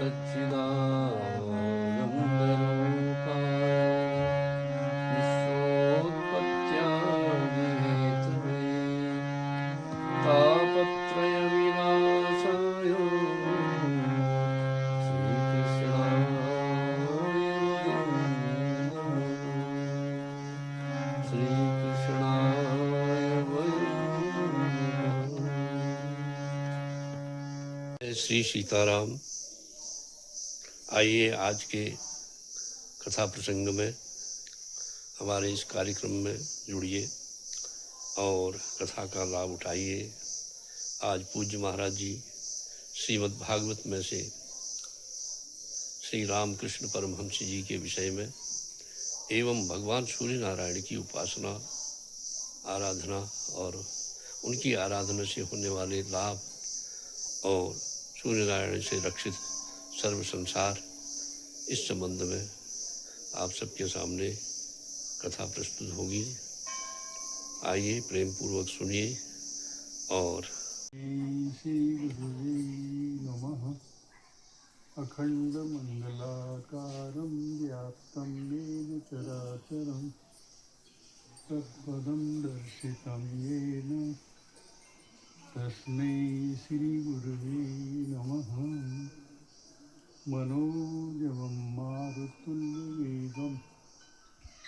सच्चिदानन्दरूपाय विश्वोत्पत्त्यादिहेतवे तापत्रयविनाशाय श्रीकृष्णाय वयं नमः। श्रीकृष्णाय वयं श्री सीताराम। आइए आज के कथा प्रसंग में हमारे इस कार्यक्रम में जुड़िए और कथा का लाभ उठाइए। आज पूज्य महाराज जी श्रीमद् भागवत में से श्री रामकृष्ण परमहंस जी के विषय में एवं भगवान सूर्य नारायण की उपासना, आराधना और उनकी आराधना से होने वाले लाभ और सूर्य नारायण से रक्षित सर्व संसार, इस संबंध में आप सबके सामने कथा प्रस्तुत होगी। आइए प्रेम पूर्वक सुनिए। और श्री गुरुवे नमः। अखंड मंगलाकारं व्याप्तं येन चराचरं तत्पदं दर्शितं येन तस्मै श्री गुरुवे नमः। मनोजवं मारुतुल्यवेगं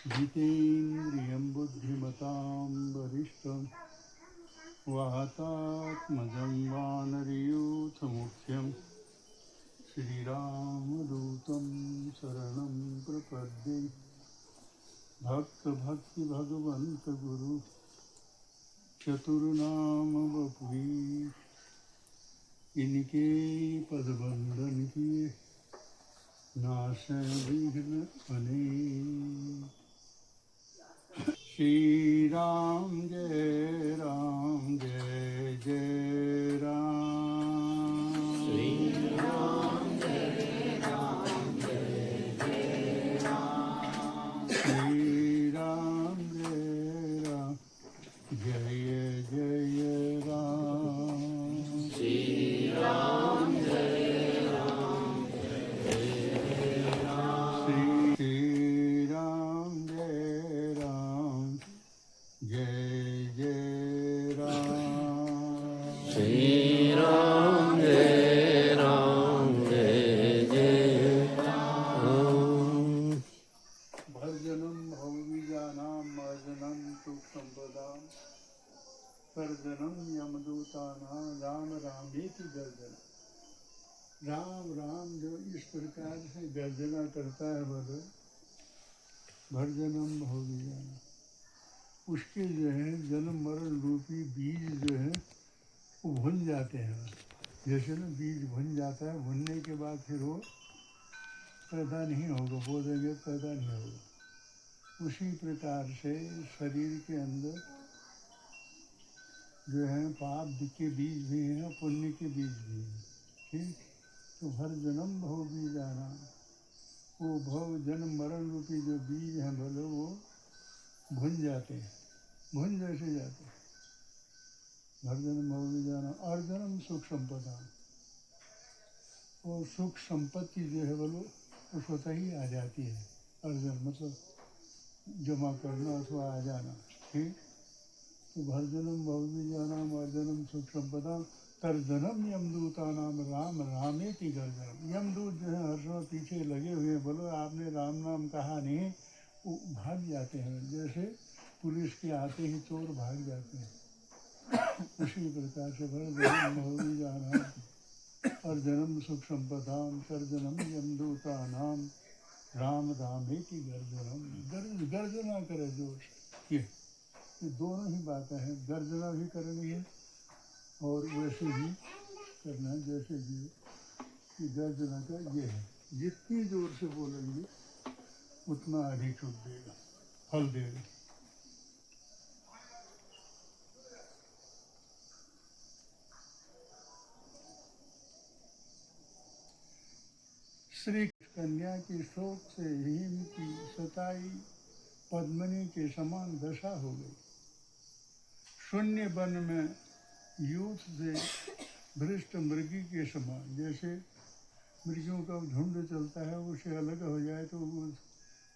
जितेन्द्रियं बुद्धिमतां वरिष्ठं वातात्मजं वानरयूथमुख्यं श्रीरामदूतं शरणं प्रपद्ये। भक्तभक्तिभगवन्त गुरु चतुर्नाम वपुः इनके पदबंधन किए नाशय विघ्न अनेक। श्री राम जय जय राम। श्री राम जय राम श्री राम जय जय राम। श्री राम जय श्री राम जय राम। श्री राम जय राम। भर्जनं भवबीजानां मर्जनं सुखसंपदां सर्जनं यमदूतानां राम रामेति गर्जना। राम राम जो इस प्रकार से गर्जना करता है बोलो, भर्जनम भवबीजानां, उसके जो है जन्म मरण रूपी बीज जो है वो भुन जाते हैं। जैसे ना बीज भुन जाता है, भुनने के बाद फिर वो पैदा नहीं होगा, बो देंगे पैदा नहीं होगा। उसी प्रकार से शरीर के अंदर जो है पाप के बीज भी हैं, पुण्य के बीज भी हैं। ठीक, तो हर जन्म भव बीज आना, वो भव जन्म मरण रूपी जो बीज हैं बोलो वो भुन जाते हैं, भुन जैसे जाते हैं। हर जन्म भव बीज आना। अर्जनम सुख संपदा, और सुख संपत्ति जो है बोलो वो स्वतः ही आ जाती है। अर्जन मतलब जमा करना अथवा आ जाना। ठीक, तो भर्जनम भवबीजानाम अर्जनम सुख संपदा तर्जनम यमदूतानाम राम रामेति गर्जनम। यमदूत जो है हर समय पीछे लगे हुए, बोलो आपने राम नाम कहा नहीं, वो भाग जाते हैं। जैसे पुलिस के आते ही चोर भाग जाते हैं, उसी प्रकार से भर्जनम भवबीजानाम अर्जनम सुख संपदाम तर्जनम यमदूतानाम राम रामेति गर्जनम। गर्जना करे जोर से। ये दोनों ही बातें हैं, गर्जना भी करनी है और वैसे भी करना है जैसे कि गर्जना का ये है, जितनी जोर से बोलेंगे उतना अधिक सुख देगा, फल देगा। श्री कन्या की शोक से हिम की सताई पद्मिनी के समान दशा हो गई। शून्य वन में यूथ से भ्रष्ट मृगी के समान, जैसे मृगों का झुंड चलता है, उससे अलग हो जाए तो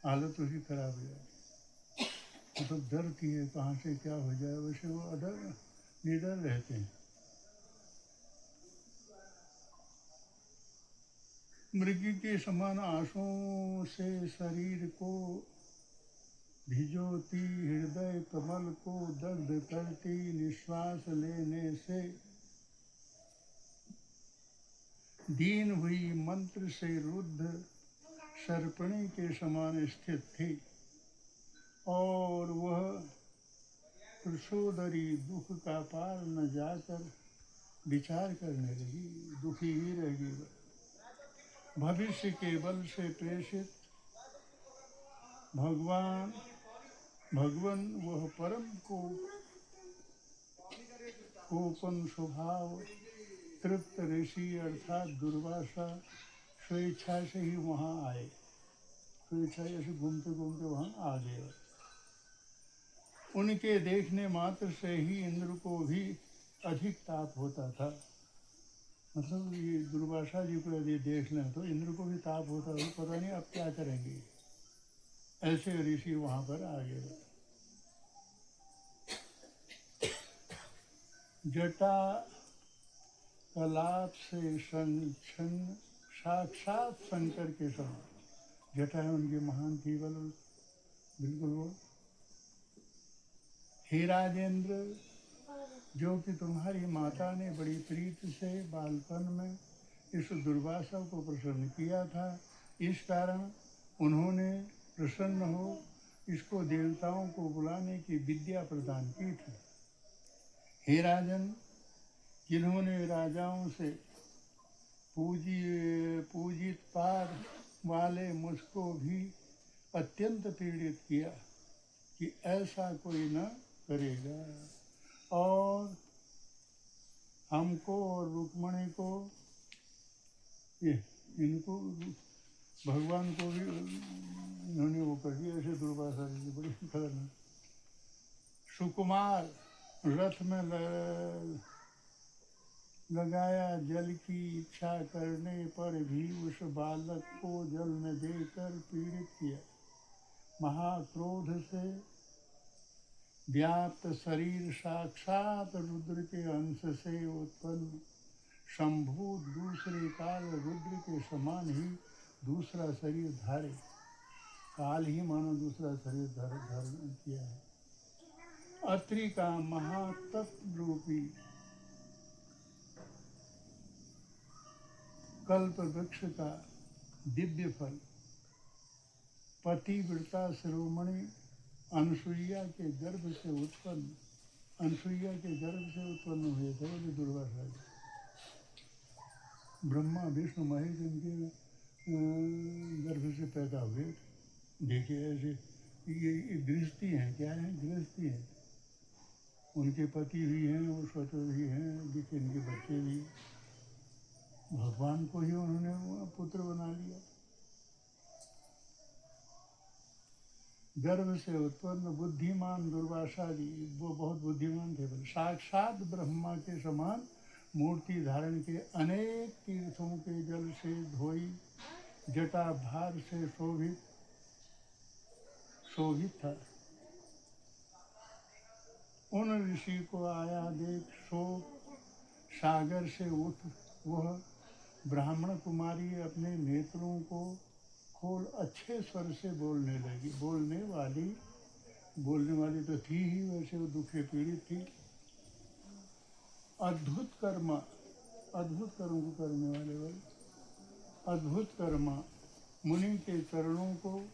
हालत उसकी खराब हो जाए। मतलब डरती है कहाँ से क्या हो जाए, वैसे वो अडर निडर रहते हैं। मृग के समान आंसुओं से शरीर को भिजोती, हृदय कमल को दग्ध करती, निश्वास लेने से दीन हुई मंत्र से रुद्ध सर्पणी के समान स्थित थी। और वह कृशोदरी दुख का पार न जाकर विचार करने लगी, दुखी ही रहेगी। भविष्य के बल से प्रेषित भगवान वह परम को कोपन स्वभाव तृप्त ऋषि अर्थात दुर्वासा स्वेच्छा से ही वहाँ आए। स्वेच्छा ऐसे घूमते घूमते वहाँ आ गए। उनके देखने मात्र से ही इंद्र को भी अधिक ताप होता था। मतलब ये दुर्वासा जी को यदि देख लें तो इंद्र को भी ताप होता है, पता नहीं अब क्या करेंगे। ऐसे ऋषि वहाँ पर आ गए। जटा कलाप से साक्षात शंकर के समान। जटा है उनकी महान थी, बिल्कुल वो। हे राजेंद्र, जो कि तुम्हारी माता ने बड़ी प्रीति से बालपन में इस दुर्वासा को प्रसन्न किया था, इस कारण उन्होंने प्रसन्न हो इसको देवताओं को बुलाने की विद्या प्रदान की थी। हे राजन, जिन्होंने राजाओं से पूजित पाद वाले मुझको भी अत्यंत पीड़ित किया कि ऐसा कोई न करेगा, और हमको और रुक्मणी को, इनको भगवान को भी इन्होंने वो कर दिया। ऐसे दुर्वासा जी बड़ी खतरनाक। सुकुमार रथ में लगाया जल की इच्छा करने पर भी उस बालक को जल में देकर पीड़ित किया। महाक्रोध से व्याप्त शरीर साक्षात रुद्र के अंश से उत्पन्न शंभु दूसरे काल रुद्र के समान ही दूसरा शरीर धारे। काल ही मानो दूसरा शरीर धारण किया है। अत्रि का महातत्व रूपी कल्प वृक्ष का दिव्य फल पतिव्रता शिरोमणि अनसुईया के गर्भ से उत्पन्न हुए थे। वो दुर्वासा जी ब्रह्मा विष्णु महेश इनके गर्भ से पैदा हुए। देखिए ऐसे ये गृहस्थी हैं, क्या है, गृहस्थी हैं। उनके पति भी हैं, वो स्वतः भी हैं, देखिए इनके बच्चे भी। भगवान को ही उन्होंने पुत्र बना लिया। गर्भ से उत्पन्न बुद्धिमान दुर्वासा जी, वो बहुत बुद्धिमान थे। साक्षात ब्रह्मा के समान मूर्ति धारण के अनेक तीर्थों के जल से धोई जटा भार से शोभित था। उन ऋषि को आया देख शोक सागर से उठ वह ब्राह्मण कुमारी अपने नेत्रों को खोल अच्छे स्वर से बोलने लगी। बोलने वाली तो थी ही, वैसे वो दुख से पीड़ित थी। अद्भुत कर्म को करने वाले अद्भुत कर्मा मुनि के चरणों को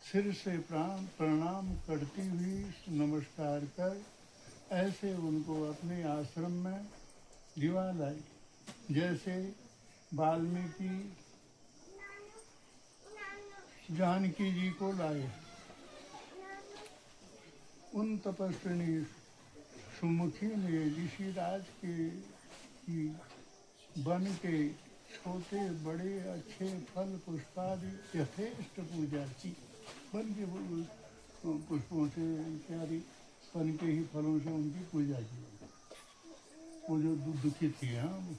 सिर से प्रणाम करती हुई नमस्कार कर ऐसे उनको अपने आश्रम में दिवा लाई, जैसे वाल्मीकि जानकी जी को लाए। उन तपस्विनी सुमुखी ने ऋषिराज की बन के छोटे बड़े अच्छे फल पुष्पादि यथेष्ट पूजा की। बन के पुष्पों से इत्यादि बन के ही फलों से उनकी पूजा की। वो जो दुखी थी, हाँ,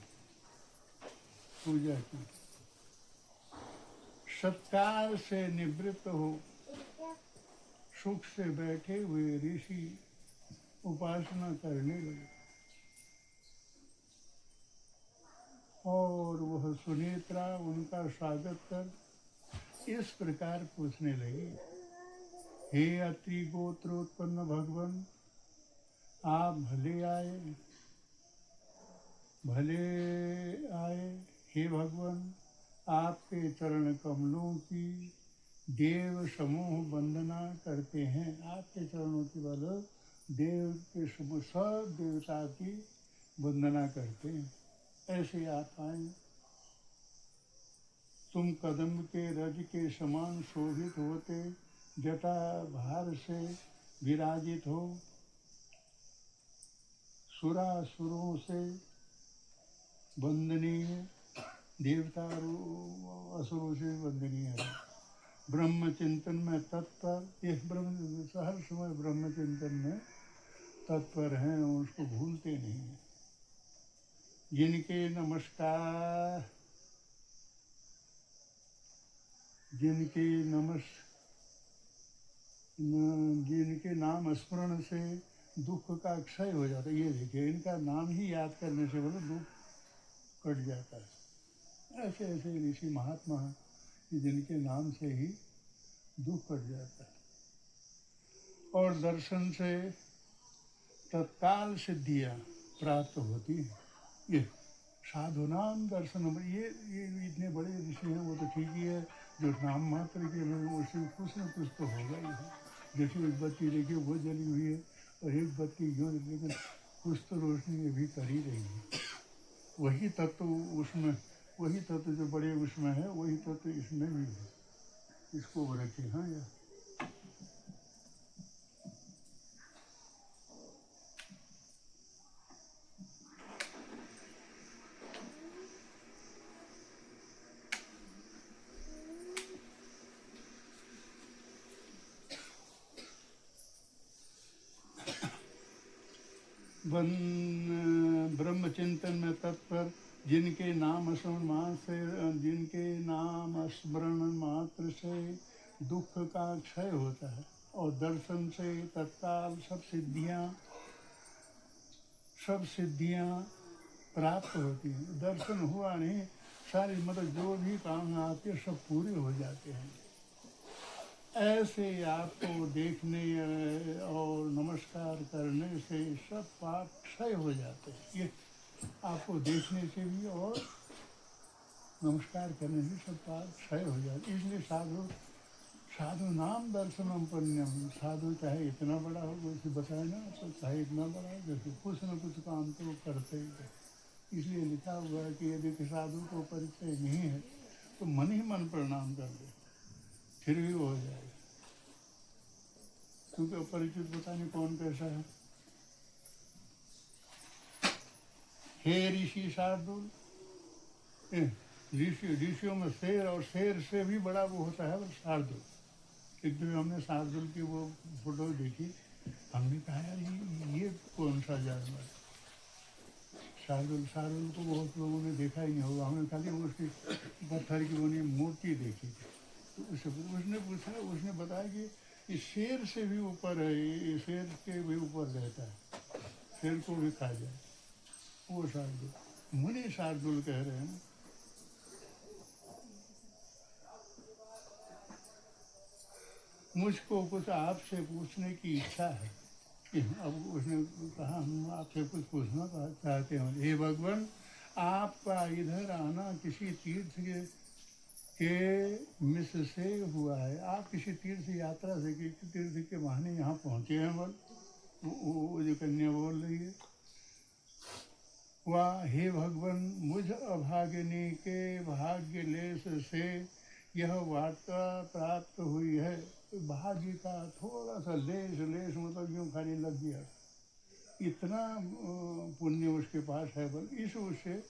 पूजा की। सत्कार से निवृत्त हो सुख से बैठे हुए ऋषि उपासना करने लगे और वह सुनेत्रा उनका स्वागत कर इस प्रकार पूछने लगी, हे अत्रि गोत्रोत्पन्न भगवान, आप भले आए। हे भगवान, आपके चरण कमलों की देव समूह वंदना करते हैं। आपके चरणों की वाले देव के समूह सब देवता की वंदना करते हैं। ऐसे आप आए, तुम कदम के रज के समान शोभित होते जटा भार से विराजित हो, सुरासुरों से वंदनीय, देवता असुरों से वंदनीय है। ब्रह्म चिंतन में तत्पर, इस ब्रह्म हर समय ब्रह्म चिंतन में तत्पर हैं, उसको भूलते नहीं हैं। जिनके नाम स्मरण से दुख का क्षय हो जाता है। ये देखिए, इनका नाम ही याद करने से बोलो दुख कट जाता है। ऐसे ऐसे ऋषि महात्मा हैं कि जिनके नाम से ही दुख कट जाता है। और दर्शन से तत्काल सिद्धियाँ प्राप्त होती हैं। ये साधु नाम दर्शन, ये इतने बड़े ऋषि हैं, वो तो ठीक ही है, जो नाम मात्र के में उससे कुछ न कुछ तो होगा ही है। जैसे एक बत्ती देखिए वो जली हुई है और एक बत्ती क्यों, लेकिन कुछ तो रोशनी अभी कर ही रही है। वही तत्व उसमें, वही तत्व जो बड़े उसमें है, वही तत्व इसमें भी है। इसको वो रखे। हाँ यार, ब्रह्म चिंतन में तत्पर, जिनके नाम स्मरण मात्र से दुख का क्षय होता है और दर्शन से तत्काल सब सिद्धियां प्राप्त होती हैं। दर्शन हुआ नहीं, सारी मतलब जो भी काम आते सब पूरे हो जाते हैं। ऐसे आपको देखने और नमस्कार करने से सब पाप क्षय हो जाते हैं। ये आपको देखने से भी और नमस्कार करने से सब पाप क्षय हो जाते हैं। इसलिए साधु नाम दर्शनम पुण्यम। साधु चाहे इतना बड़ा हो, जैसे बताए ना, तो चाहे इतना बड़ा हो, जैसे कुछ न कुछ काम तो करते ही है। इसलिए लिखा हुआ है कि यदि साधु को परिचय नहीं है तो मन ही मन प्रणाम कर दे, फिर भी वो हो जाएगा। क्योंकि अपरिचित पता नहीं कौन कैसा है। हे ऋषि शार्दुल, ऋषियों में शेर, और शेर से भी बड़ा वो होता है शार्दुल। एक दिन हमने शार्दुल की वो फोटो देखी, हमने कहा यार ये कौन सा जानवर है। शार्दुल को बहुत लोगों ने देखा ही नहीं होगा। हमने खाली उसकी पत्थर की बनी मूर्ति देखी थी। तो उसने पूछा, उसने बताया कि ये शेर से भी ऊपर है, ये शेर के भी ऊपर रहता है, शेर को भी खा जाए। वो शार्दुल, मुनि शार्दुल कह रहे हैं। मुझको कुछ आपसे पूछने की इच्छा है। अब उसने कहा, हम आपसे कुछ पूछना चाहते हैं। हे भगवान, आपका इधर आना किसी तीर्थ के मिस से हुआ है। आप किसी तीर्थ यात्रा से, किसी तीर्थ के बहाने यहाँ पहुँचे हैं। बोल, वो जो कन्या बोल रही है, वाह हे भगवान, मुझ अभागिनी के भाग्य लेस से यह वार्ता प्राप्त हुई है। भाग्य का थोड़ा सा लेस मतलब यूँ खाली लग गया, इतना पुण्य उसके पास है। बल इस उससे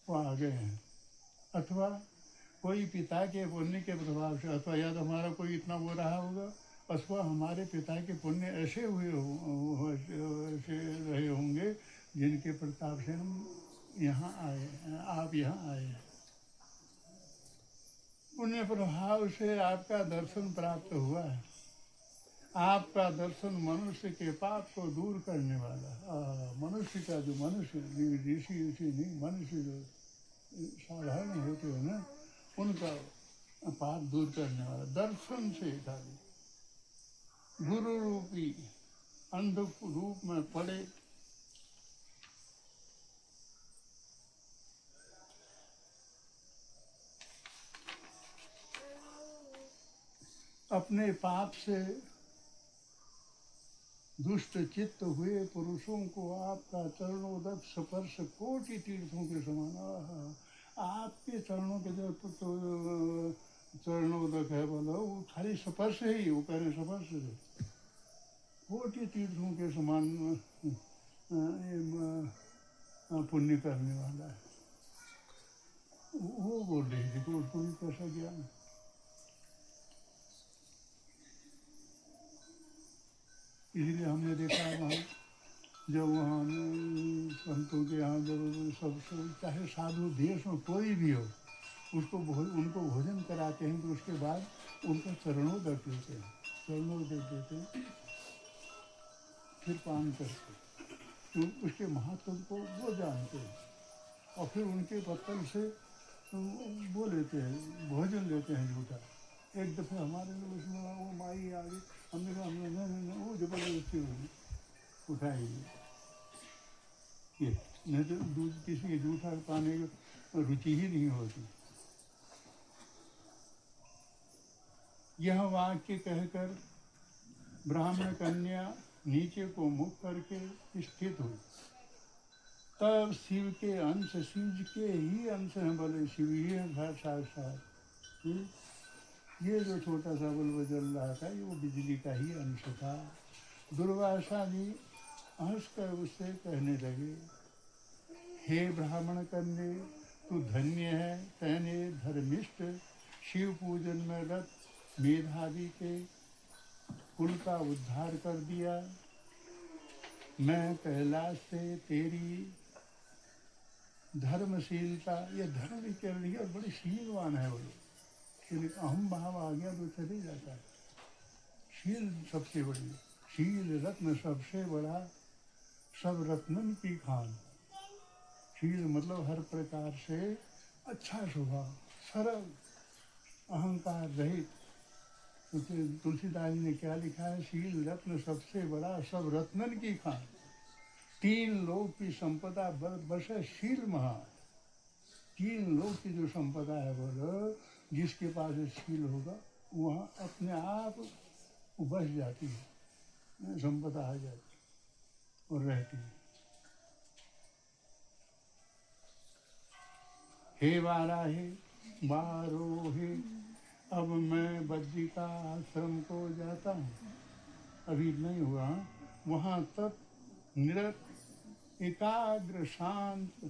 वो आ गए हैं। अथवा कोई पिता के पुण्य के प्रभाव से, अथवा याद हमारा कोई इतना वो रहा होगा, अथवा हमारे पिता के पुण्य ऐसे रहे होंगे जिनके प्रताप से हम यहाँ आए हैं, आप यहाँ आए हैं। पुण्य प्रभाव से आपका दर्शन प्राप्त हुआ है। आपका दर्शन मनुष्य के पाप को दूर करने वाला, मनुष्य का जो मनुष्य, ऋषि ऋषि नहीं, मनुष्य जो साधारण होते हैं ना, उनका पाप दूर करने वाला दर्शन से खाली गुरु रूपी अंध रूप में पड़े अपने पाप से दुष्ट चित्त हुए पुरुषों को आपका चरणोदक स्पर्श कोटि तीर्थों के समान। आपके चरणों के जो तो चरणोदक है बोलो, वो खाली स्पर्श ही, वो करें स्पर्श से कोटि तीर्थों के समान पुण्य करने वाला है। वो बोल रही थी तो उसको भी कैसा ज्ञान। इसलिए हमने देखा वहाँ जब वहाँ संतों के यहाँ जब सब चाहे साधु देश में कोई भी हो, उसको उनको भोजन कराते हैं तो उसके बाद उनका चरणोदक लेते हैं, चरणोदक देते हैं, फिर पान करते, तो उसके महत्व को वो जानते हैं और फिर उनके पत्तन से वो लेते हैं, भोजन लेते हैं झूठा। एक दफ़े हमारे लोग उसमें वो माई आ गई, हमने कहा हमने वो जबरदस्ती उठाएगी ये, नहीं तो दूध किसी के जूठा पाने की रुचि ही नहीं होती। यह वाक्य कहकर ब्राह्मण कन्या नीचे को मुख करके स्थित हुई। तब शिव के अंश, शिव के ही अंश हैं, बोले शिव ही है साक्षात। ये जो छोटा सा बल्ब जल रहा था ये वो बिजली का ही अंश था। दुर्वासा जी हंस कर उससे कहने लगे, हे ब्राह्मण कन्या, तू धन्य है, तैने धर्मिष्ठ शिव पूजन में रत मेधावी के कुल का उद्धार कर दिया। मैं कैलाश से तेरी धर्मशीलता, ये धर्म कर रही है और बड़ी शीलवान है वो लोग, अहम भाव आ गया तो चले जाता है। शील सबसे बड़ी, शील रत्न सबसे बड़ा, सब रत्नन की खान। शील मतलब हर प्रकार से अच्छा स्वभाव, सरल, अहंकार रहित। तुलसीदास जी ने क्या लिखा है, शील रत्न सबसे बड़ा, सब रत्नन की खान। तीन लोक की संपदा बस है शील महा। तीन लोक की जो संपदा है बोलो, जिसके पास शील होगा वहाँ अपने आप बस जाती है, संपदा आ जाती और रहती है। हे वाराहे, वारोहे, अब मैं बद्रिका आश्रम को जाता हूँ। अभी नहीं हुआ, वहाँ तक निरत एकाग्र शांत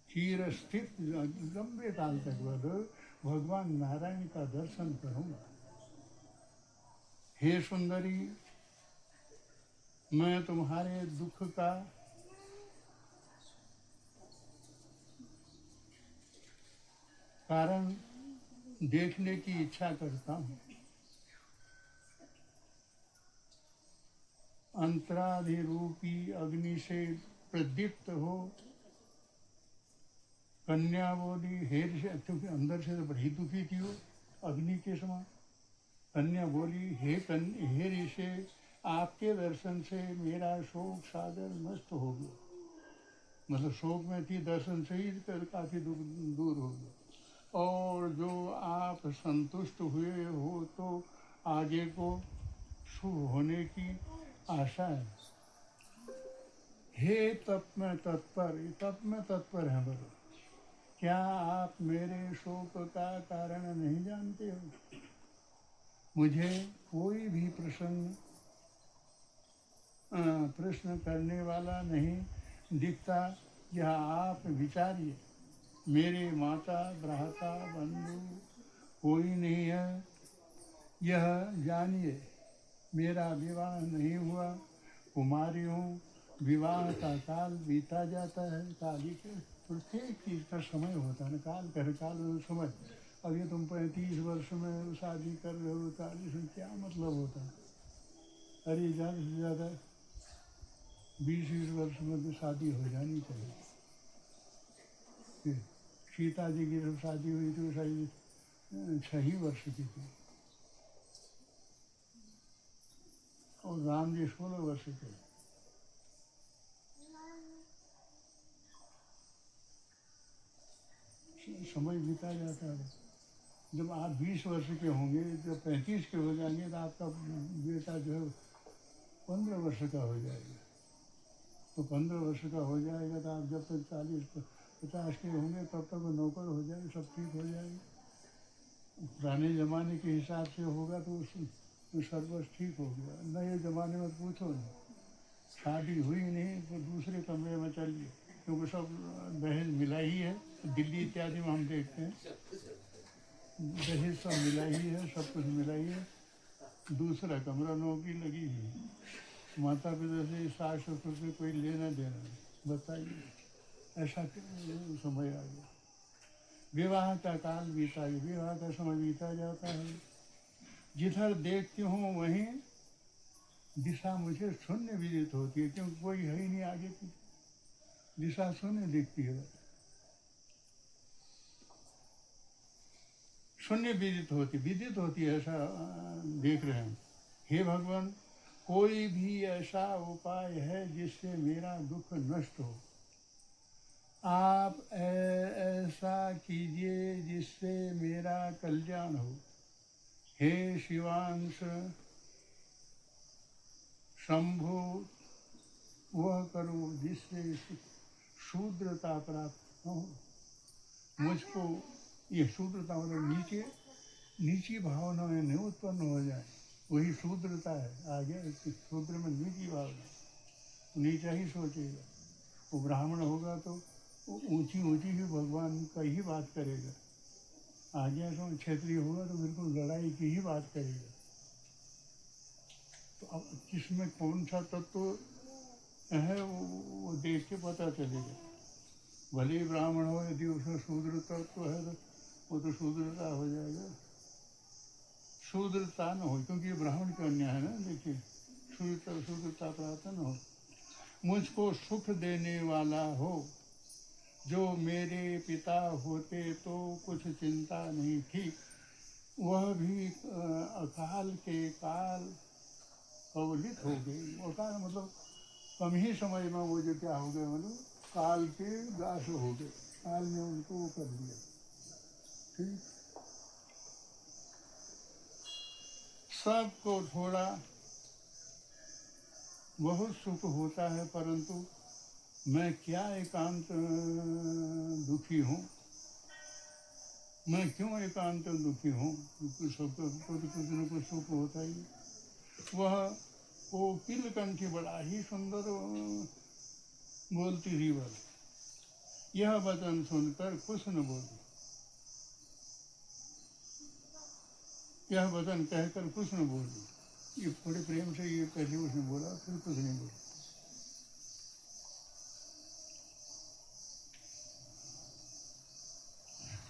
चिर स्थित लंबे काल तक भगवान नारायण का दर्शन करूँगा। हे सुंदरी, मैं तुम्हारे दुख का कारण देखने की इच्छा करता हूँ। अंतराधिरूपी अग्नि से प्रदीप्त हो। कन्या बोली, हे ऋषि, क्योंकि अंदर से तो बड़ी दुखी थी वो अग्नि के समान। कन्या बोली, हे ऋषि, आपके दर्शन से मेरा शोक सागर नष्ट हो गया। मतलब शोक में थी, दर्शन से ही काफी दूर हो गया। और जो आप संतुष्ट हुए हो तो आगे को शुभ होने की आशा है। हे तप में तत्पर है बोलो, क्या आप मेरे शोक का कारण नहीं जानते हो? मुझे कोई भी प्रश्न करने वाला नहीं दिखता। यह आप विचारिए, मेरे माता भ्राता बंधु कोई नहीं है। यह जानिए, मेरा विवाह नहीं हुआ, कुमारी हूँ, विवाह का काल बीता जाता है। काल ही के प्रत्येक चीज़ का समय होता है ना, काल कर काल में समय। अब ये तुम 35 वर्ष में शादी कर रहे हो, 40 में, क्या मतलब होता है? अरे ज़्यादा से ज़्यादा 20 वर्ष में तो शादी हो जानी चाहिए। सीता जी की जब शादी हुई तो शायद 6 ही वर्ष की थी, और राम जी 16 वर्ष के। समय बीता जाता है। जब आप 20 वर्ष के होंगे, जब 35 के हो जाएंगे तो आपका बेटा जो है 15 वर्ष का हो जाएगा। तो 15 वर्ष का हो जाएगा तो आप जब तक 40-50 के होंगे तब तक वो नौकर हो जाएगा, सब ठीक हो जाएगा। पुराने ज़माने के हिसाब से होगा तो सर्वस ठीक हो गया। नए ज़माने में पूछो नहीं, शादी हुई नहीं तो दूसरे कमरे में चलिए, क्योंकि सब दहेज मिला ही है। दिल्ली इत्यादि में हम देखते हैं दहेज सब मिला ही है, सब कुछ मिला ही है। दूसरा कमरा नौकरी लगी हुई है। माता पिता से सास ससुर से कोई लेना देना नहीं। बताइए, ऐसा क्यों समय आ गया? विवाह का काल बीता गया, विवाह का समय बीता जाता है। जिधर देखती हूँ वहीं दिशा मुझे शून्य विदित होती है, क्योंकि कोई है ही नहीं आगे की। दिशा शून्य दिखती है, शून्य विदित होती है, ऐसा देख रहे हैं। हे भगवान, कोई भी ऐसा उपाय है जिससे मेरा दुख नष्ट हो? आप ऐसा कीजिए जिससे मेरा कल्याण हो। हे शिवांश शंभु, वह करो जिससे शूद्रता प्राप्त हो मुझको। ये शूद्रता मतलब नीची भावनाएं न उत्पन्न हो जाए, वही शूद्रता है। आगे शूद्र में नीची भावना, नीचा ही सोचेगा। वो ब्राह्मण होगा तो ऊंची ऊंची ही भगवान का ही बात करेगा। आगे तो क्षेत्रीय होगा तो बिल्कुल लड़ाई की ही बात करेगा। तो अब किसमें कौन सा तत्व है वो देख के पता चलेगा। भले ही ब्राह्मण हो, यदि उसमें शूद्र तत्व है तो वो तो शूद्रता हो जाएगा। शूद्रता न हो, क्योंकि ये ब्राह्मण का अन्याय है ना। देखिए, शूद्रता प्राप्त न हो। मुझको सुख देने वाला हो, जो मेरे पिता होते तो कुछ चिंता नहीं थी, वह भी अकाल के काल कवलित हो गई। अकाल मतलब कम ही समय में वो जो क्या हो गए, मतलब काल के दास हो गए। काल ने उनको वो कर दिया। ठीक, सबको थोड़ा बहुत सुख होता है, परंतु मैं क्या एकांत दुखी हूँ। मैं क्यों एकांत दुखी हूँ? क्योंकि सबको कुछ न कुछ सुख होता ही। वह कोकिल कंठी बड़ा ही सुंदर बोलती थी। वह यह वचन सुनकर कुछ न बोली। यह वचन कहकर कुछ न बोली। ये बड़े प्रेम से ये पहले उसने बोला, फिर कुछ नहीं बोला।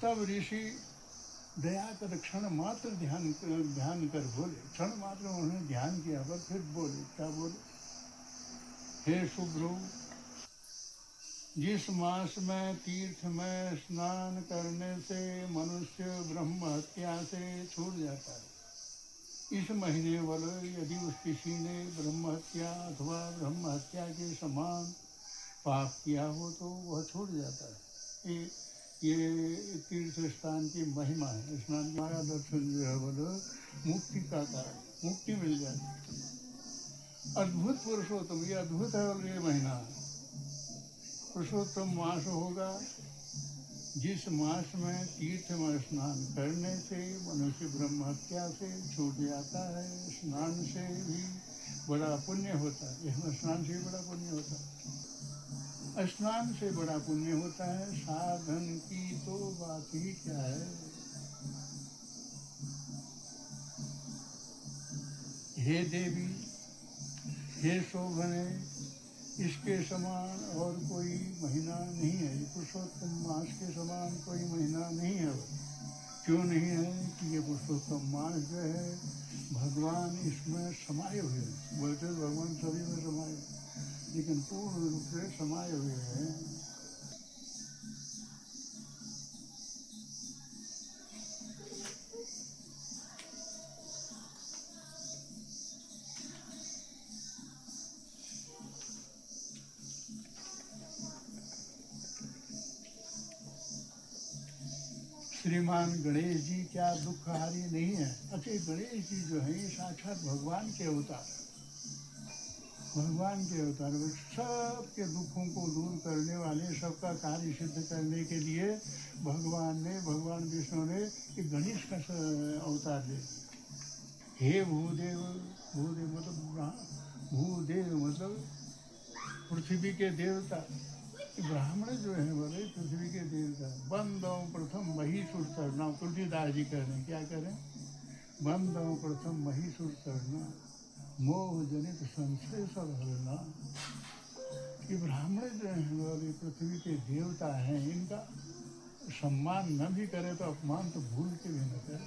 तब ऋषि दया कर क्षण मात्र ध्यान कर बोले। क्षण मात्र उन्होंने ध्यान किया, पर फिर बोले। क्या बोले? हे शुभ्रु, जिस मास में तीर्थ में स्नान करने से मनुष्य ब्रह्म हत्या से छूट जाता है, इस महीने वाले यदि उस किसी ने ब्रह्म हत्या अथवा ब्रह्म हत्या के समान पाप किया हो तो वह छूट जाता है। ये तीर्थ स्थान की महिमा है। स्नान माया दर्शन जो है बोलो मुक्ति का कारण, मुक्ति मिल जाती। अद्भुत पुरुषोत्तम, ये अद्भुत है। और ये महीना पुरुषोत्तम मास होगा, जिस मास में तीर्थ में स्नान करने से मनुष्य ब्रह्म हत्या से छूट जाता है। स्नान से भी बड़ा पुण्य होता है। इसमें स्नान से भी बड़ा पुण्य होता है। स्नान से बड़ा पुण्य होता है। साधन की तो बात ही क्या है। हे देवी, हे शोभने, इसके समान और कोई महीना नहीं है। ये पुरुषोत्तम मास के समान कोई महीना नहीं है। क्यों नहीं है कि ये पुरुषोत्तम मास जो है भगवान इसमें समाये हुए हैं। बोलते भगवान सभी में समाये, लेकिन पूर्ण रूप से समाये हुए हैं। श्रीमान गणेश जी क्या दुखहारी नहीं है? अच्छे गणेश जी जो है ये साक्षात भगवान के अवतार, भगवान के अवतार, सबके दुखों को दूर करने वाले, सबका कार्य सिद्ध करने के लिए भगवान विष्णु ने एक गणेश का अवतार ले लिया। हे भूदेव, भूदेव मतलब पृथ्वी के देवता, ब्राह्मण जो है बोले पृथ्वी के देवता। बंदों प्रथम महिषुर तरना, तुलसीदास जी कह रहे हैं, क्या करें? बंदों प्रथम महिषुर तरना, मोह जनित संशय सब हरना। कि ब्राह्मण जो है बोले पृथ्वी के देवता हैं, इनका सम्मान न भी करे तो अपमान तो भूल के भी न करे।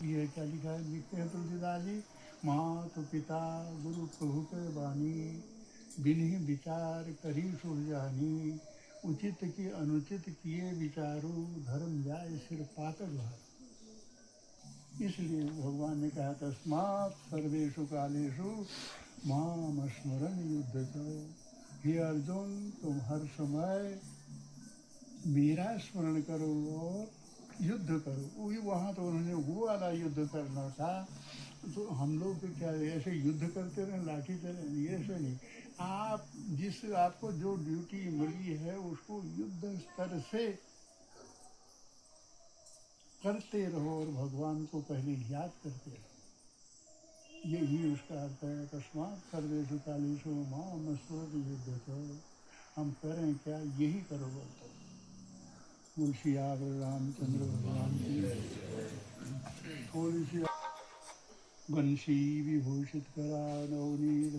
ये क्या लिखा है? लिखते हैं तुलसीदास जी, मात पिता गुरु प्रभु के वाणी, बिन्ही विचार करी सुरजानी, उचित की अनुचित किए विचारू, धर्म जाए सिर पातक भार। इसलिए भगवान ने कहा तस्मात् सर्वेषु कालेषु माम स्मरण युद्ध करो। हे अर्जुन, तुम हर समय मेरा स्मरण करो और युद्ध करो। वही वहाँ तो उन्होंने वो वाला युद्ध करना था। तो हम लोग तो क्या ऐसे युद्ध करते रहे, लाठी चले, ऐसे नहीं। आपको जो ड्यूटी मिली है उसको युद्ध स्तर से करते रहो और भगवान को पहले याद करते रहो। यही उसका अर्थ है। तस्मात् सर्वेषु कालेषु माम स्मरन्तु युद्ध करो। हम करें क्या? यही करो बोलते। तुलसियावर रामचंद्र भगवान की थोड़ी सी बंशी विभूषित करा, नवनीत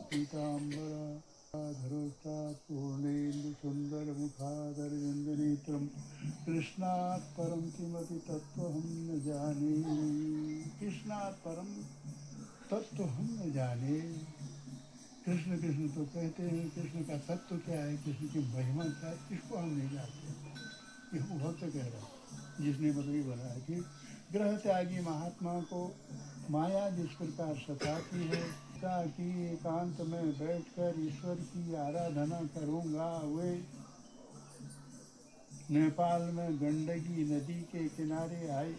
पीताम्बरा, धरोस्तात् पूर्णेन्दु सुंदर मुखादर विंदनेत्रम, कृष्णात् परम किमपि तत्व हम न जाने। कृष्णात् परम तत्व हम न जाने। कृष्ण कृष्ण तो कहते हैं, कृष्ण का तत्व क्या है, कृष्ण की महिमा क्या है, इसको हम नहीं जानते। ये भक्त कह रहा है जिसने मतलब बनाया कि ग्रह त्यागी महात्मा को माया जिस प्रकार सताती है, कि एकांत में बैठकर ईश्वर की आराधना करूंगा। वे नेपाल में गंडकी नदी के किनारे आए,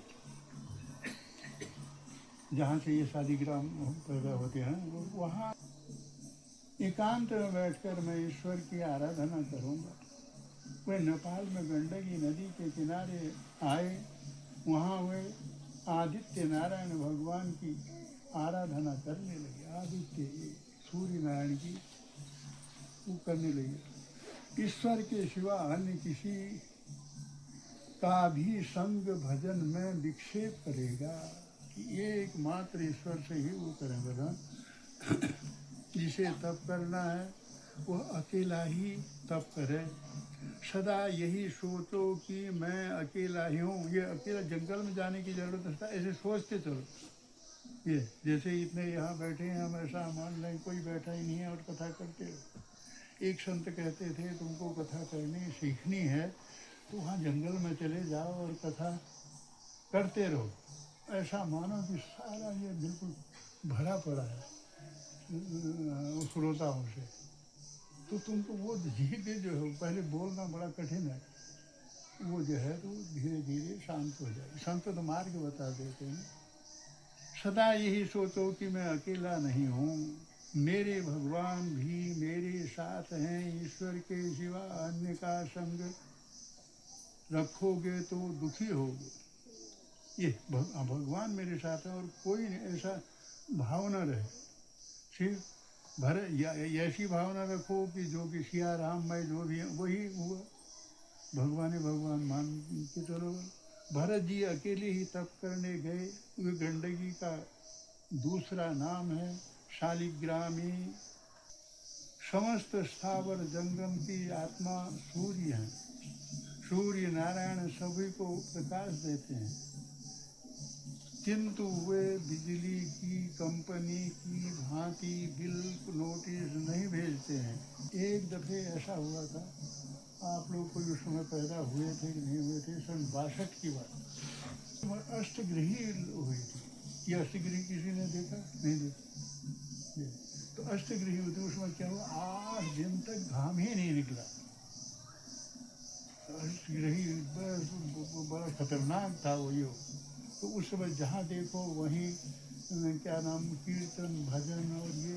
जहाँ से ये शालिग्राम पैदा होते हैं, वहाँ एकांत में बैठकर मैं ईश्वर की आराधना करूंगा। वे नेपाल में गंडकी नदी के किनारे आए, वहाँ वे आदित्य नारायण भगवान की आराधना करने लगे। आदित्य सूर्य नारायण की वो करने लगे। ईश्वर के सिवा अन्य किसी का भी संग भजन में विक्षेप करेगा कि एकमात्र ईश्वर से ही वो करेंगे। जिसे तप करना है वह अकेला ही तप करे। सदा यही सोचो कि मैं अकेला ही हूँ। ये अकेला जंगल में जाने की जरूरत है, ऐसे सोचते चलो। ये जैसे इतने यहाँ बैठे हैं, हम ऐसा मान लें कोई बैठा ही नहीं है और कथा करते हो। एक संत कहते थे तुमको कथा करनी सीखनी है तो वहाँ जंगल में चले जाओ और कथा करते रहो। ऐसा मानो कि सारा ये बिल्कुल भरा पड़ा है श्रोताओं से। तो तुमको वो धीरे जो है, पहले बोलना बड़ा कठिन है, वो जो है तो धीरे धीरे शांत हो जाए। संत तो मार्ग बता देते हैं। सदा यही सोचो कि मैं अकेला नहीं हूँ, मेरे भगवान भी मेरे साथ हैं। ईश्वर के सिवा अन्य का संग रखोगे तो दुखी होगे। ये भगवान मेरे साथ है और कोई ऐसा भावना रहे। सिर्फ ऐसी भावना रखो कि जो कि सिया राम मैं जो भी है वही हुआ, भगवान मान के चलो। भरत जी अकेले ही तप करने गए। वे गंडकी का दूसरा नाम है शालिग्रामी। समस्त स्थावर जंगम की आत्मा सूर्य है। सूर्य नारायण सभी को प्रकाश देते हैं, किंतु वे बिजली की कंपनी की भांति बिल नोटिस नहीं भेजते हैं। एक दफे ऐसा हुआ था, आप लोग कोई उस समय पैदा हुए थे कि नहीं हुए थे, सन 62 की बात, अष्टग्रही हुई थी। ये अष्टग्रही किसी ने देखा? नहीं देखा। तो अष्टग्रही हुई थी, उसमें क्या हुआ, 8 दिन तक घाम ही नहीं निकला। अष्टग्रही बड़ा खतरनाक था वो योग। तो उस समय जहाँ देखो वहीं क्या नाम, कीर्तन भजन और ये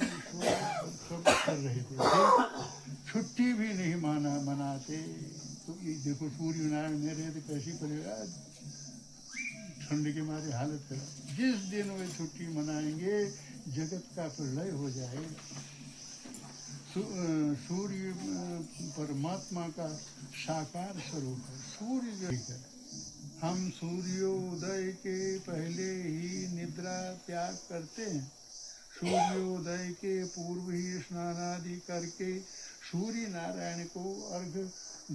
सब कर रहे थे, छुट्टी भी नहीं मनाते। तो ये देखो सूर्य नारायण मेरे तो कैसी परिवार, ठंड के मारे हालत खराब। जिस दिन वे छुट्टी मनाएंगे जगत का प्रलय हो जाएगा। सूर्य परमात्मा का साकार स्वरूप है। सूर्य जो है, हम सूर्योदय के पहले ही निद्रा त्याग करते हैं। सूर्योदय के पूर्व ही स्नान आदि करके सूर्य नारायण को अर्घ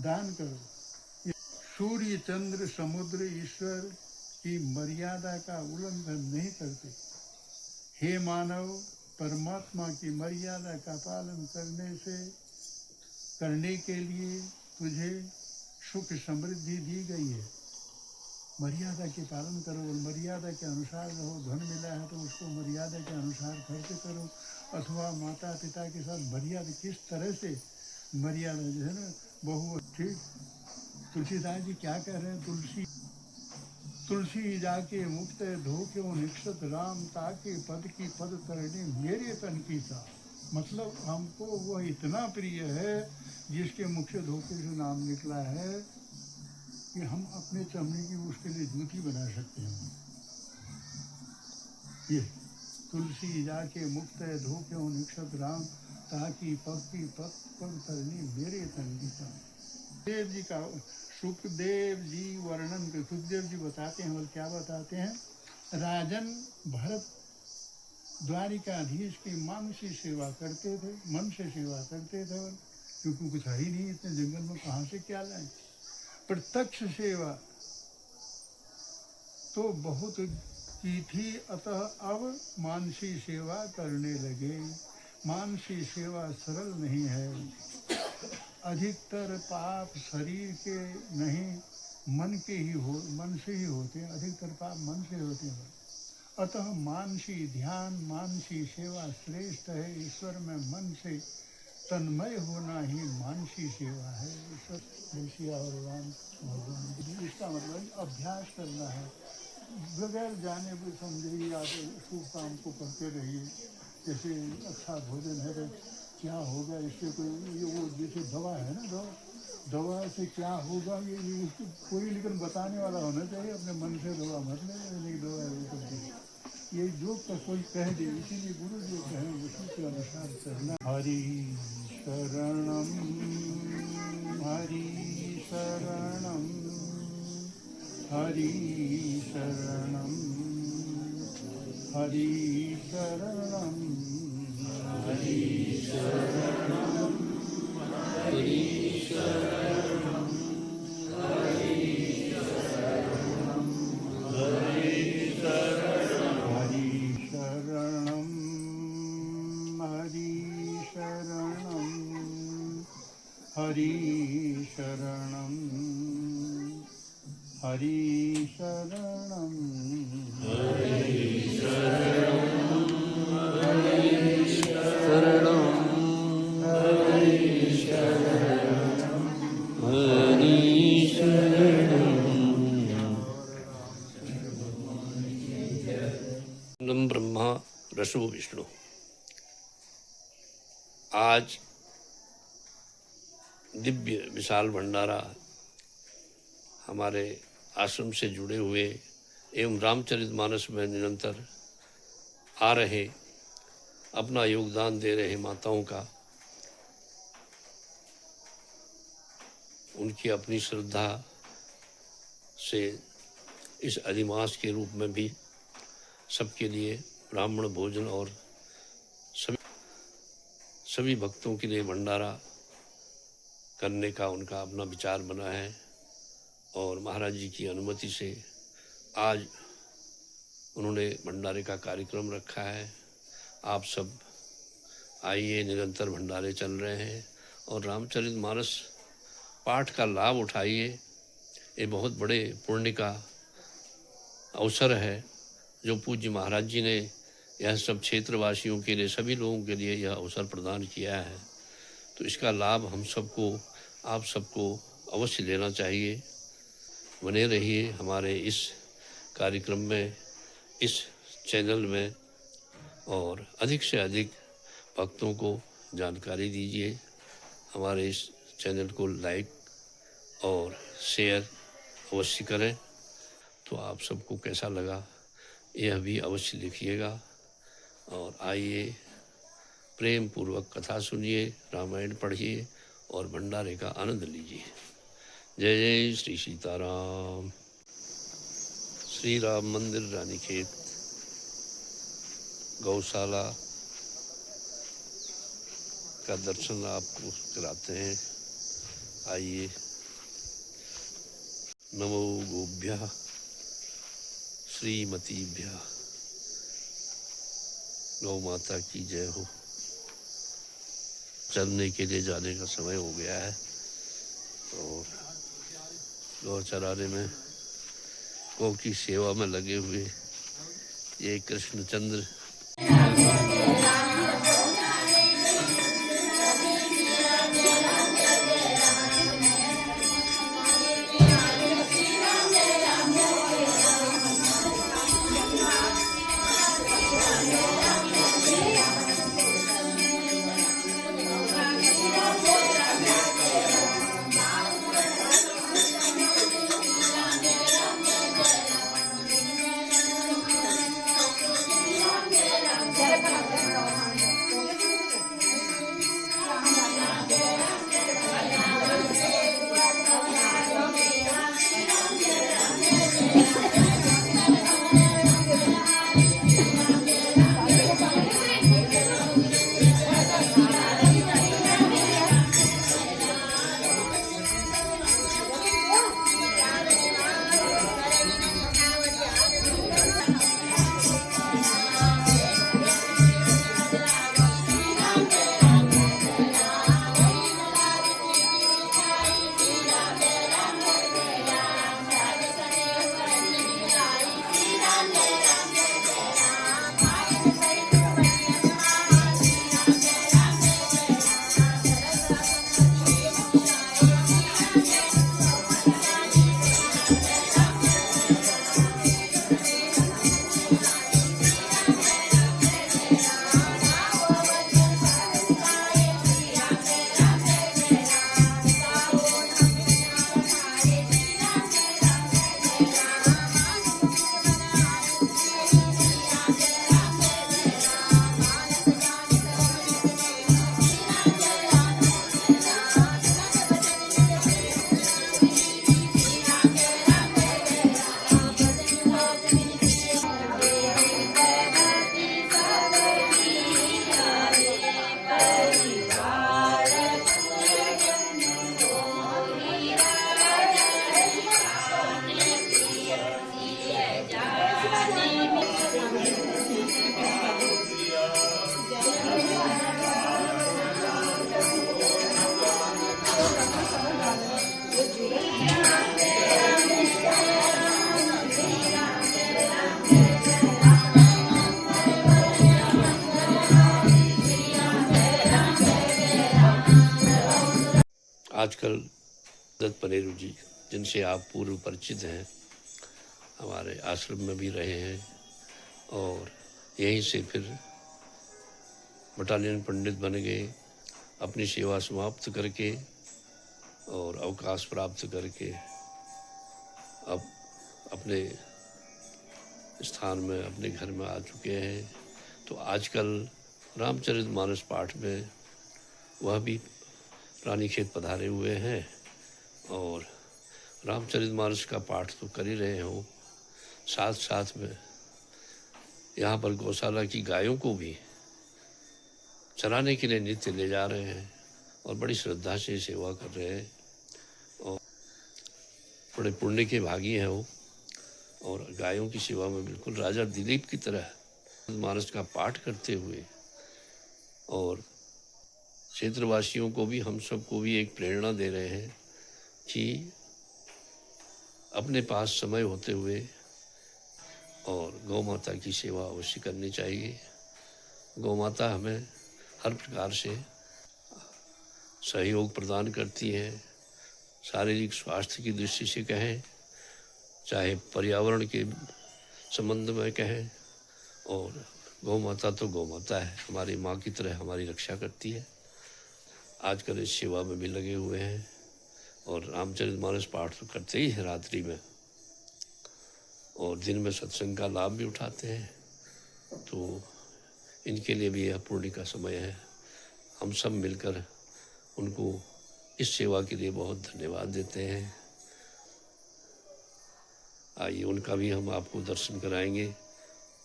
दान करो। सूर्य चंद्र समुद्र ईश्वर की मर्यादा का उल्लंघन नहीं करते। हे मानव, परमात्मा की मर्यादा का पालन करने के लिए तुझे सुख समृद्धि दी गई है। मर्यादा के पालन करो और मर्यादा के अनुसार रहो। धन मिला है तो उसको मर्यादा के अनुसार खर्च करो, अथवा माता पिता के साथ मर्यादा, किस तरह से मर्यादा जो है ना, बहु ठीक। तुलसीदास जी क्या कह रहे हैं, तुलसी जाके मुक्त धोखे निक्षत राम, ताके पद की पद तरने मेरे तन की सा। मतलब हमको वह इतना प्रिय है जिसके मुख से धोखे से नाम निकला है कि हम अपने चमड़े की उसके लिए जूती बना सकते हैं। ये तुलसी जाके मुक्त धोखे निक्षत राम, ताकि पद की पद तरने मेरे तन की सा। देव जी का, सुखदेव जी वर्णन के, सुखदेव जी बताते हैं, और क्या बताते हैं, राजन भरत द्वारिकाधीश की मानसी सेवा करते थे, मन से सेवा करते थे, क्योंकि कुछ है ही नहीं इतने जंगल में, कहाँ से क्या लाए। प्रत्यक्ष सेवा तो बहुत की थी, अतः अब मानसी सेवा करने लगे। मानसी सेवा सरल नहीं है। अधिकतर पाप शरीर के नहीं, मन से ही होते हैं। अधिकतर पाप मन से होते हैं। अतः मानसी ध्यान, मानसी सेवा श्रेष्ठ है। ईश्वर में मन से तन्मय होना ही मानसी सेवा है। ईश्वर और भगवान, इसका मतलब अभ्यास करना है। बगैर जाने भी समझे ही आप शुभ काम को करते रहिए। जैसे अच्छा भोजन है तो क्या होगा इससे, कोई वो जैसे दवा है ना, दवा से क्या होगा ये कोई लेकिन बताने वाला होना चाहिए। अपने मन से दवा मत ले, दवा ये जो कोई कह दे, इसीलिए गुरु जो कहें उसी के अनुसार चलना। हरि शरणम हरि शरणम हरि शरणम हरि शरणम हरि शरणम हरि शरणम हरि शरणम हरि शरणम हरि शरणम हरि शरणम हरि शरणम हरि शरणम हरि शरणम हरि शरणम हरि शरणम हरि शरणम। ब्रह्मा रसो विष्णु। आज दिव्य विशाल भंडारा हमारे आश्रम से जुड़े हुए एवं रामचरितमानस में निरंतर आ रहे, अपना योगदान दे रहे माताओं का, उनकी अपनी श्रद्धा से इस अधिमास के रूप में भी सबके लिए ब्राह्मण भोजन और सभी भक्तों के लिए भंडारा करने का उनका अपना विचार बना है और महाराज जी की अनुमति से आज उन्होंने भंडारे का कार्यक्रम रखा है। आप सब आइए, निरंतर भंडारे चल रहे हैं और रामचरितमानस पाठ का लाभ उठाइए। ये बहुत बड़े पुण्य का अवसर है जो पूज्य महाराज जी ने यह सब क्षेत्रवासियों के लिए, सभी लोगों के लिए यह अवसर प्रदान किया है। तो इसका लाभ हम सबको, आप सबको अवश्य लेना चाहिए। बने रहिए हमारे इस कार्यक्रम में, इस चैनल में, और अधिक से अधिक भक्तों को जानकारी दीजिए। हमारे इस चैनल को लाइक और शेयर अवश्य करें। तो आप सबको कैसा लगा यह भी अवश्य लिखिएगा। और आइए, प्रेम पूर्वक कथा सुनिए, रामायण पढ़िए और भंडारे का आनंद लीजिए। जय जय श्री सीताराम। श्री राम मंदिर रानीखेत गौशाला का दर्शन आपको कराते हैं। आइए। नमो गोभ्यः श्रीमतीभ्यः। गौ माता की जय हो। चलने के लिए जाने का समय हो गया है और गौ चराने में, गौ की सेवा में लगे हुए ये कृष्णचंद्र आजकल दत्त पनेरू जी, जिनसे आप पूर्व परिचित हैं, हमारे आश्रम में भी रहे हैं और यहीं से फिर बटालियन पंडित बन गए। अपनी सेवा समाप्त करके और अवकाश प्राप्त करके अब अपने स्थान में, अपने घर में आ चुके हैं। तो आजकल रामचरितमानस पाठ में वह भी रानीखेत पधारे हुए हैं और रामचरितमानस का पाठ तो कर ही रहे हो, साथ साथ में यहाँ पर गौशाला की गायों को भी चराने के लिए नित्य ले जा रहे हैं और बड़ी श्रद्धा से सेवा कर रहे हैं और बड़े पुण्य के भागी हैं वो। और गायों की सेवा में बिल्कुल राजा दिलीप की तरह मानस का पाठ करते हुए और क्षेत्रवासियों को भी, हम सबको भी एक प्रेरणा दे रहे हैं कि अपने पास समय होते हुए और गौ माता की सेवा अवश्य करनी चाहिए। गौ माता हमें हर प्रकार से सहयोग प्रदान करती है, शारीरिक स्वास्थ्य की दृष्टि से कहें, चाहे पर्यावरण के संबंध में कहें, और गौ माता तो गौ माता है, हमारी माँ की तरह हमारी रक्षा करती है। आजकल इस सेवा में भी लगे हुए हैं और रामचरितमानस पाठ तो करते ही हैं रात्रि में, और दिन में सत्संग का लाभ भी उठाते हैं। तो इनके लिए भी यह पुण्य का समय है। हम सब मिलकर उनको इस सेवा के लिए बहुत धन्यवाद देते हैं। आइए उनका भी हम आपको दर्शन कराएंगे,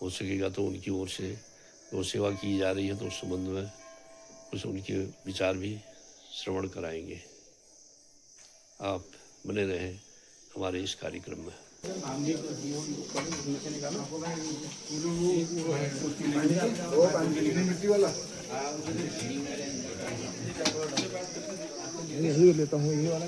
हो सकेगा तो उनकी ओर से जो सेवा की जा रही है तो उस संबंध में कुछ उनके विचार भी श्रवण कराएंगे। आप बने रहें हमारे इस कार्यक्रम में। यही लेता हूँ, ये वाला